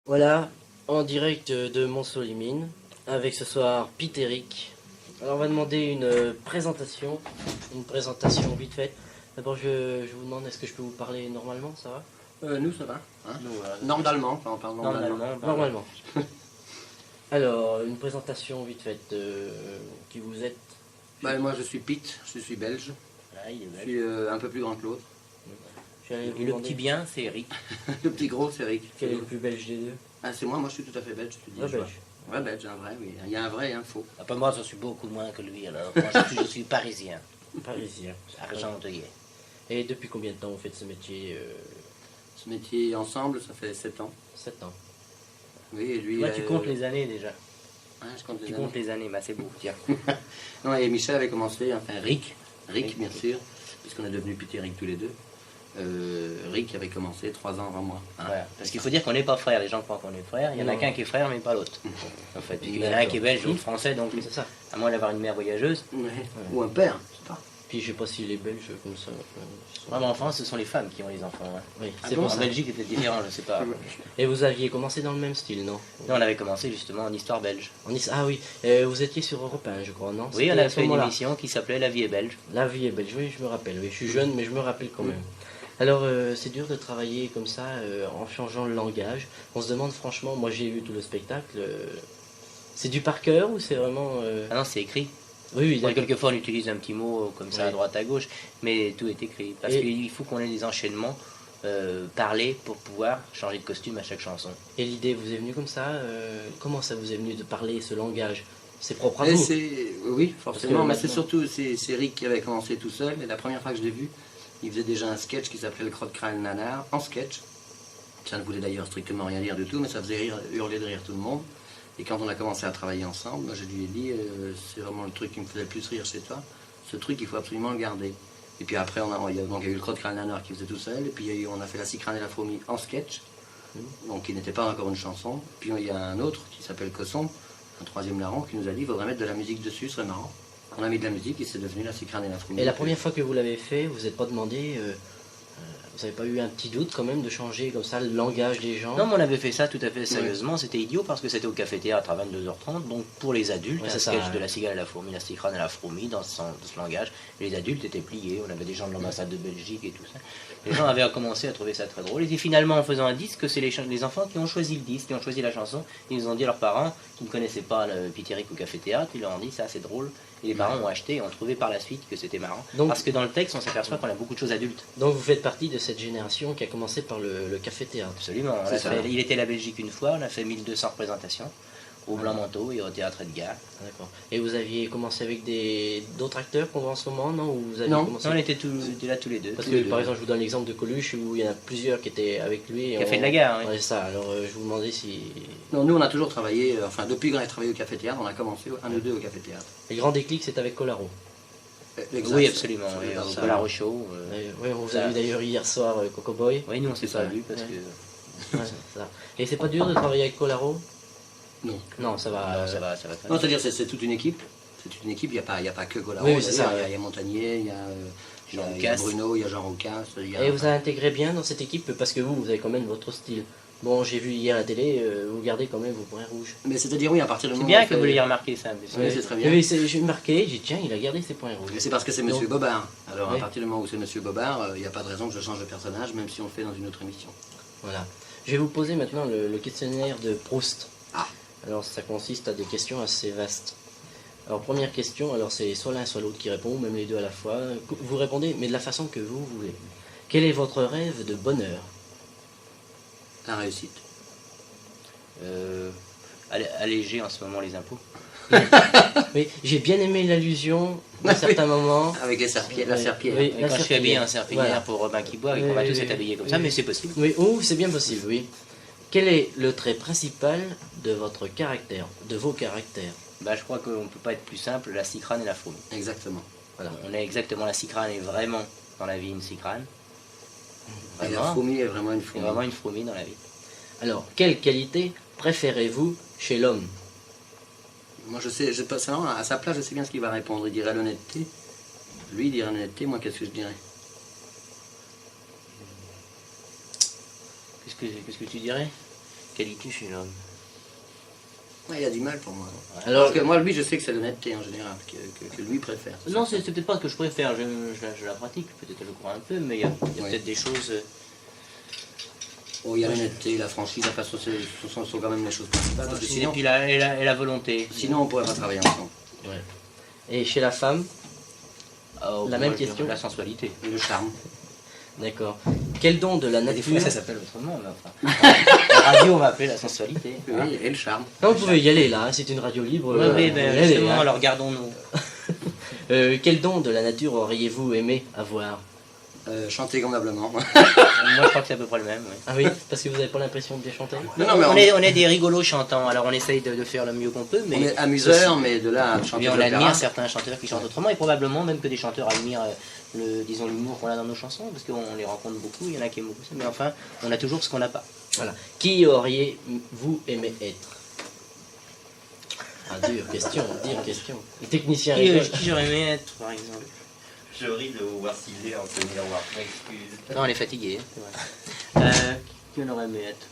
Voilà, en direct de Montsolimine, avec ce soir Pete et Eric. Alors on va demander une présentation vite faite. D'abord je vous demande, est-ce que je peux vous parler normalement, ça va? Nous, ça va. Hein. Nous, normalement, enfin, on parle normalement. Normalement. Alors, une présentation vite faite de qui vous êtes. Moi, je suis Pete, je suis belge. Ah, il est Je belge. suis un peu plus grand que l'autre. J'allais vous Et le demander petit bien, c'est Eric. Le petit gros, c'est Eric. quel est le plus belge des deux? Ah, c'est moi, je suis tout à fait belge, je te dis. Ah, je vois. belge. Ouais, belge, un vrai, oui. Il y a un vrai et un faux. Après moi, je suis beaucoup moins que lui, alors moi, je suis parisien, Parisien. argenteuil. Et depuis combien de temps vous faites ce métier? Ce métier ensemble, ça fait 7 ans. 7 ans. Oui, et lui. Toi, tu comptes les années déjà. Ouais, je compte les Tu années. comptes les années, bah c'est beau, tiens. Non, et Michel avait commencé, enfin Rick, Rick. bien sûr, puisqu'on est devenus Pete et Rick tous les deux. Rick avait commencé 3 ans avant moi. Hein. Voilà. Parce qu'il faut dire qu'on n'est pas frères, les gens croient qu'on est frères. Il y en a Non. qu'un qui est frère, mais pas l'autre. En fait, il y en a un qui est belge, l'autre français, donc C'est ça. à moins d'avoir une mère voyageuse. Ouais. Ou un père, je sais pas. Puis je sais pas s'il est belge comme ça. Vraiment, en France, ce sont les femmes qui ont les enfants. Hein. Oui, Ah c'est bon, pour En ça. Belgique, c'était différent, je sais pas. Et vous aviez commencé dans le même style, non? Nous, on avait commencé justement en histoire belge. Ah oui, vous étiez sur Europe 1, je crois, non? Oui, on C'était à a ce fait une moment-là. émission qui s'appelait La vie est belge. La vie est belge, oui, je me rappelle. Oui, je suis jeune, mais je me rappelle quand même. Alors, c'est dur de travailler comme ça, en changeant le langage. On se demande franchement, moi j'ai vu tout le spectacle, c'est du par cœur ou c'est vraiment... Ah non, c'est écrit. Oui, oui, Bon, d'accord. quelquefois on utilise un petit mot comme ça Oui. à droite à gauche, mais tout est écrit. Parce Et- qu'il faut qu'on ait des enchaînements parlés pour pouvoir changer de costume à chaque chanson. Et l'idée vous est venue comme ça? Comment ça vous est venu de parler ce langage? C'est propre à Et vous. oui, forcément, mais c'est maintenant- surtout c'est Rick qui avait commencé tout seul. Et la première fois que je l'ai vu, il faisait déjà un sketch qui s'appelait Le Crotte-Crâne Nanar, en sketch. Ça ne voulait d'ailleurs strictement rien dire du tout, mais ça faisait hurler de rire tout le monde. Et quand on a commencé à travailler ensemble, moi, je lui ai dit, c'est vraiment le truc qui me faisait le plus rire chez toi. Ce truc, il faut absolument le garder. Et puis après, il y a eu le Crotte-Crâne Nanar qui faisait tout seul. Et puis on a fait La Cicrane et la Fourmi en sketch, donc qui n'était pas encore une chanson. Puis il y a un autre qui s'appelle Cosson, un troisième larron, qui nous a dit il faudrait mettre de la musique dessus, ce serait marrant. On a mis de la musique et c'est devenu La Cicrane et la Fourmi. Et la première fois que vous l'avez fait, vous n'êtes pas demandé, vous n'avez pas eu un petit doute quand même de changer comme ça le langage des gens? Non, mais on avait fait ça tout à fait sérieusement, c'était idiot parce que c'était au café-théâtre à 22h30, donc pour les adultes, Ouais, un c'est ça, sketch ouais. de La Cigale et la Fourmi, La Cicrane et la Fourmi dans ce langage. Et les adultes étaient pliés, on avait des gens de l'ambassade de Belgique et tout ça. Les gens avaient commencé à trouver ça très drôle. Et finalement, en faisant un disque, c'est les enfants qui ont choisi le disque, qui ont choisi la chanson. Ils ont dit à leurs parents, qui ne connaissaient pas le Pitéric au café-théâtre, ils leur ont dit ça c'est drôle. Et les parents ont acheté et ont trouvé par la suite que c'était marrant. Donc- Parce que dans le texte, on s'aperçoit qu'on a beaucoup de choses adultes. Donc vous faites partie de cette génération qui a commencé par le café-théâtre. Absolument. C'est ça. Il était à la Belgique une fois, on a fait 1200 représentations au Blanc-Manteau et au Théâtre Edgar. Ah, d'accord. Et vous aviez commencé avec d'autres acteurs qu'on voit en ce moment, non? Ou vous aviez Non. commencé... On était là tous les deux. Parce tous que les deux. par exemple, je vous donne l'exemple de Coluche où il y en a plusieurs qui étaient avec lui. et Café de la Gare, oui. Ouais, c'est ça. Alors je vous demandais si Non, nous on a toujours travaillé, enfin depuis qu'on a travaillé au Café Théâtre, on a commencé un ou deux au Café Théâtre. les grands déclics c'est avec Colaro. Oui, absolument. Et Ça, Colaro Show. Oui, on vous ça- a vu d'ailleurs hier soir Coco Boy. Oui, nous on s'est Ça, pas vu parce ouais. que. Ouais, c'est ça. Et c'est pas dur de travailler avec Colaro? Non. Non, ça va. Non, ça va très Non, bien. c'est-à-dire c'est toute une équipe. C'est une équipe, il n'y a pas que Golaro. Oui, c'est ça, Il y a- ouais. il y a Montagnier, il y a Jean il y a Roucas. Bruno, il y a Jean Roucas. Il y a- Et vous avez intégré bien dans cette équipe parce que vous avez quand même votre style. Bon, j'ai vu hier à la télé, vous gardez quand même vos points rouges. Mais c'est-à-dire, oui, à partir du C'est moment bien où on que vous fait- l'ayez remarqué ça. parce que- Oui, c'est très bien. Oui, j'ai marqué, j'ai dit tiens, il a gardé ses points rouges. Mais c'est parce que c'est Monsieur Donc- Bobard. Alors Oui. à partir du moment où c'est Monsieur Bobard, il n'y a pas de raison que je change de personnage, même si on le fait dans une autre émission. Voilà. Je vais vous poser maintenant le questionnaire de Proust. Ah. Alors ça consiste à des questions assez vastes. Alors première question, alors c'est soit l'un soit l'autre qui répond, ou même les deux à la fois. Vous répondez, mais de la façon que vous voulez. Quel est votre rêve de bonheur? La réussite. Alléger en ce moment les impôts. Oui, j'ai bien aimé l'allusion à certains moments. Avec les serpillères, la Oui. serpillière. Oui. Et La quand je suis serpillière. habillé en serpillière Voilà. pour Robin qui boit et Oui, qu'on va oui, tous oui. être habillés comme Oui. ça, mais c'est possible. Oui, oh, c'est bien possible, oui. Quel est le trait principal de votre caractère, de vos caractères? Bah, je crois qu'on ne peut pas être plus simple, la Cicrane et la Fourmi. Exactement. Voilà. On est exactement la Cicrane et vraiment dans la vie une Cicrane. Et la Vraiment. fourmi est vraiment une C'est fourmi. vraiment une Fourmi dans la vie. Alors, quelle qualité préférez-vous chez l'homme? Moi, je sais, personnellement, à sa place, je sais bien ce qu'il va répondre. Il dirait l'honnêteté. Lui, il dirait l'honnêteté. Moi, qu'est-ce que je dirais? Qu'est-ce que tu dirais? qualité chez l'homme. Ouais, il a du mal pour moi. Alors, Parce que moi, lui, je sais que c'est l'honnêteté en général que lui préfère. Non, c'est peut-être pas que je préfère, je la pratique, peut-être je le crois un peu, mais il y a Ouais. peut-être des choses... Oh, il y a l'honnêteté, la franchise, la façon, ce sont quand même les choses principales. Parce que Et sinon, puis la volonté. sinon, on pourrait pas travailler ensemble. et chez la femme, La même moi, je dirais question. La sensualité. Le charme. d'accord. Quel don de la Des fois, nature... ça s'appelle autrement, mais enfin... En radio, on va appeler la sensualité. Oui, et le charme. Non, vous pouvez y aller là, hein, c'est une radio libre. Oui, oui, vous ben, pouvez y aller, justement, hein. alors gardons-nous. Quel don de la nature auriez-vous aimé avoir? Chanter convenablement. Moi, je crois que c'est à peu près le même. Oui. Ah oui, parce que vous n'avez pas l'impression de bien chanter? Non, mais on est des rigolos chantants, alors on essaye de faire le mieux qu'on peut, mais... on est amuseurs, mais de là à chanter Mais on de l'opéra. admire certains chanteurs qui chantent autrement, et probablement même que des chanteurs admirent disons l'humour qu'on a dans nos chansons, parce qu'on les rencontre beaucoup, il y en a qui aiment beaucoup ça, mais enfin, on a toujours ce qu'on n'a pas. Voilà. Qui auriez-vous aimé être? Ah, dure question, dure question. Le technicien rigole. Qui j'aurais aimé être, par exemple? Je ris de vous voir cibler en ce miroir. Je m'excuse. Non, on est fatigué, hein, c'est vrai. Qui on aurait aimé être?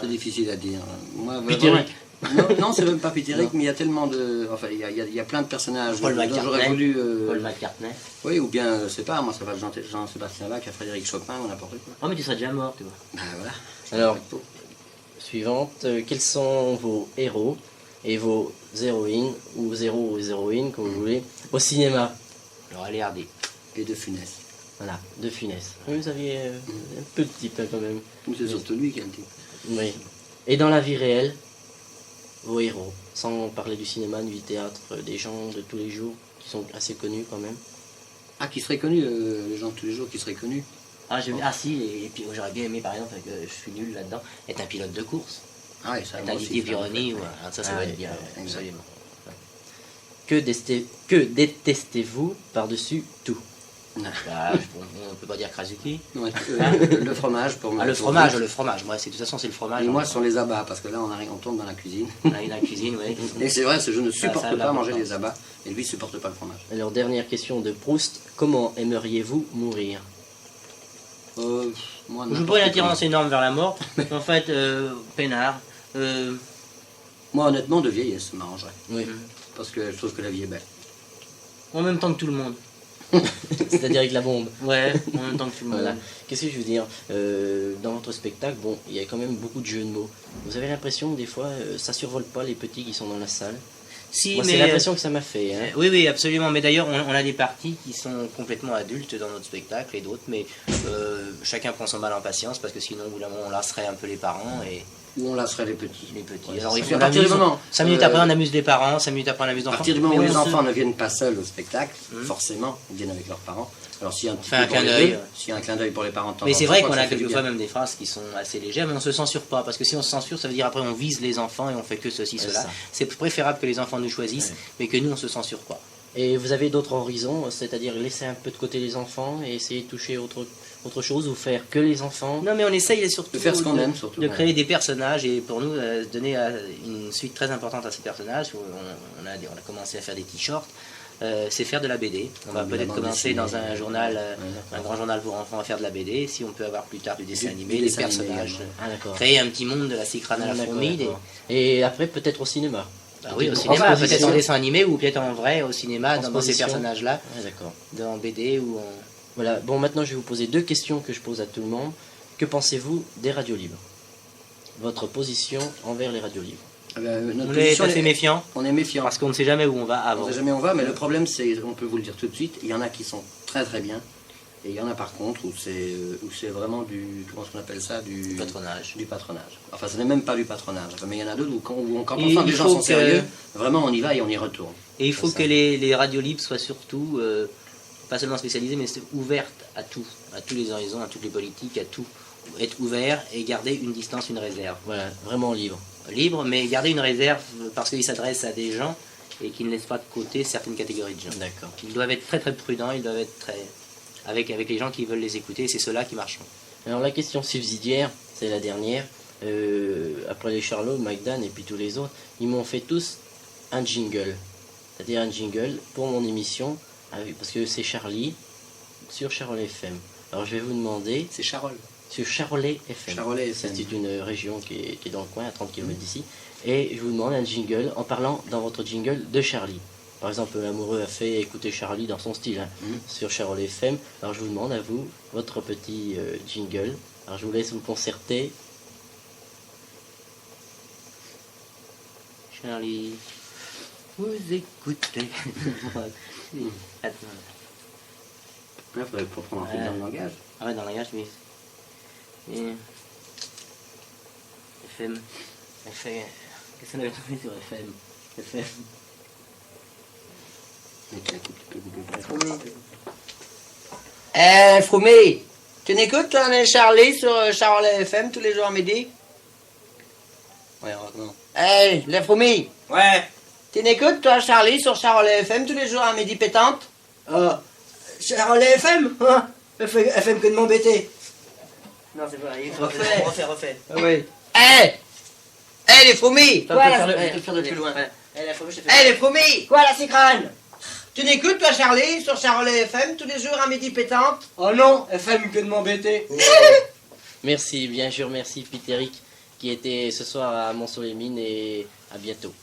C'est difficile à dire. Moi, Pitéric. Non, non, c'est même pas Pitéric, mais il y a tellement de. Enfin, il y a plein de personnages Paul dont j'aurais McCartney. voulu. Paul McCartney. Oui, ou bien, je sais pas, moi ça va de Jean-Sébastien Bach à Frédéric Chopin ou n'importe quoi. Oh, mais tu serais déjà mort, tu vois. Ben voilà. Alors, suivante, quels sont vos héros et vos héroïnes, ou zéro ou héroïnes, comme vous voulez, au cinéma? Alors, allez, Hardy. Et de Funès. Voilà, de Funès. Oui, vous aviez un peu de type hein, quand même. C'est surtout lui qui a le type. Oui. Et dans la vie réelle, vos héros, sans parler du cinéma, du théâtre, des gens de tous les jours qui sont assez connus quand même. Ah, qui serait connu, les gens de tous les jours qui seraient connus. Ah, si, et puis j'aurais bien aimé, par exemple, je suis nul là-dedans, être un pilote de course. Ah ouais, ça Être moi un aussi, Didier ça, Pironi, ouais. ou ça Ah va ouais, être bien, ouais, absolument. Que détestez-vous par-dessus tout? Bah, on peut pas dire Krasuki. Ouais, le fromage pour moi. Ah, le fromage, moi, de toute façon, c'est le fromage. Et moi, ce sont les abats, parce que là, on tombe dans la cuisine. Dans la cuisine, oui. Et c'est vrai, je ne supporte ça a de pas manger l'importance. les abats, et lui, il supporte pas le fromage. Alors, dernière question de Proust, comment aimeriez-vous mourir? Moi, Je n'importe pas une comment. attirance énorme vers la mort. En fait, peinard. Moi, honnêtement, de vieillesse, ça m'arrangerait. Oui. Parce que je trouve que la vie est belle. En même temps que tout le monde. C'est-à-dire avec la bombe. Ouais, en même temps que tout le monde. Voilà. Qu'est-ce que je veux dire dans votre spectacle, bon, il y a quand même beaucoup de jeux de mots. Vous avez l'impression que des fois, ça survole pas les petits qui sont dans la salle? Si, Moi, mais c'est l'impression que ça m'a fait. Hein. oui, oui, absolument. Mais d'ailleurs, on a des parties qui sont complètement adultes dans notre spectacle et d'autres, mais chacun prend son mal en patience parce que sinon, au bout d'un moment, on lasserait un peu les parents et Où on lasserait les petits. les petits. Ouais, Alors, c'est il ça. faut À partir du moment, 5 minutes après, on amuse les parents, 5 minutes après, on amuse les À enfants. partir du moment où Mais les on se- enfants ne viennent pas seuls au spectacle, forcément, ils viennent avec leurs parents. Alors s'il y a un petit Fait peu un pour clin les d'œil. deux, s'il y a un clin d'œil pour les parents de temps Mais en c'est temps, vrai je qu'on crois a que ça fait du quelquefois bien. même des phrases qui sont assez légères, mais on se censure pas, parce que si on se censure, ça veut dire après on vise les enfants et on fait que ceci, Ouais, cela. ça. C'est préférable que les enfants nous choisissent, mais que nous on se censure pas. Et vous avez d'autres horizons, c'est-à-dire laisser un peu de côté les enfants et essayer de toucher autre chose, ou faire que les enfants? Non, mais on essaye surtout De faire ce qu'on aime, surtout. de créer des personnages et pour nous donner une suite très importante à ces personnages. On a commencé à faire des t-shirts. C'est faire de la BD. On va De la peut-être bande commencer dessinée, dans un journal, ouais, un grand journal pour enfants à faire de la BD. Si on peut avoir plus tard du dessin Du animé, des dessin animé personnages, également. Ah d'accord. créer un petit monde de la cicrane à la D'accord, fourmi. d'accord. Et après peut-être au cinéma? Ah oui, au Peut-être cinéma, peut-être transposition. en dessin animé ou peut-être en vrai au cinéma, dans ces Transposition. personnages-là, Ah d'accord. dans BD ou en... Voilà, bon maintenant je vais vous poser deux questions que je pose à tout le monde. Que pensez-vous des radios libres? Votre position envers les radios libres? Ah ben, notre On est position, assez méfiant on est méfiant. parce qu'on ne sait jamais où on va On avant. ne sait jamais où on va, mais le problème, c'est, on peut vous le dire tout de suite, il y en a qui sont très très bien, et il y en a par contre où c'est vraiment du, comment est-ce qu'on appelle ça, du Patronage. Du patronage. Enfin, ce n'est même pas du patronage, mais il y en a d'autres où quand on Et sent que il les gens faut sont que- sérieux, vraiment on y va et on y retourne. Et il faut C'est ça. que les radios libres soient surtout, pas seulement spécialisées, mais ouvertes à tout, à tous les horizons, à toutes les politiques, à tout. Être ouvert et garder une distance, une réserve. Voilà, vraiment libre. Libre, mais garder une réserve parce qu'ils s'adressent à des gens et qu'ils ne laissent pas de côté certaines catégories de gens. D'accord. Ils doivent être très très prudents, ils doivent être très... avec les gens qui veulent les écouter, et c'est ceux-là qui marcheront. Alors la question subsidiaire, c'est la dernière. Après les Charlots, Magdan et puis tous les autres, ils m'ont fait tous un jingle. C'est-à-dire un jingle pour mon émission, parce que c'est Charlie sur Charol FM. Alors je vais vous demander, C'est Charol. sur Charolais FM. Charolais FM. C'est une région qui est dans le coin, à 30 km d'ici. Et je vous demande un jingle en parlant dans votre jingle de Charlie. Par exemple, L'amoureux a fait écouter Charlie dans son style sur Charolais FM. Alors je vous demande à vous votre petit jingle. Alors je vous laisse vous concerter. Charlie, vous écoutez. Attends. Là, faudrait pas prendre un truc dans le langage. Ah ouais, dans le langage, mais. FM. FM. Qu'est-ce qu'on avait trouvé sur FM? FM. Froumé, tu n'écoutes toi, Charlie sur Charolais FM tous les jours à midi? Ouais, non. Hey, les Froumé. Ouais. Tu n'écoutes toi, Charlie, sur Charolais FM tous les jours à midi pétante? Charolais FM, hein? FM que de m'embêter. Non, c'est pas. Il Refais. Ah oui. Hey, les Froumé. Quoi, Quoi, là, là, ouais, je vais te faire de plus loin. ouais. La fois, je t'ai fait- Hey, les Froumé. Quoi, la cicrane? Tu n'écoutes toi, Charlie, sur Charolais FM tous les jours à midi pétante? Oh non, FM que de m'embêter. Merci, bien, je remercie Pithéric qui était ce soir à Mont-sur-les-Mines et à bientôt.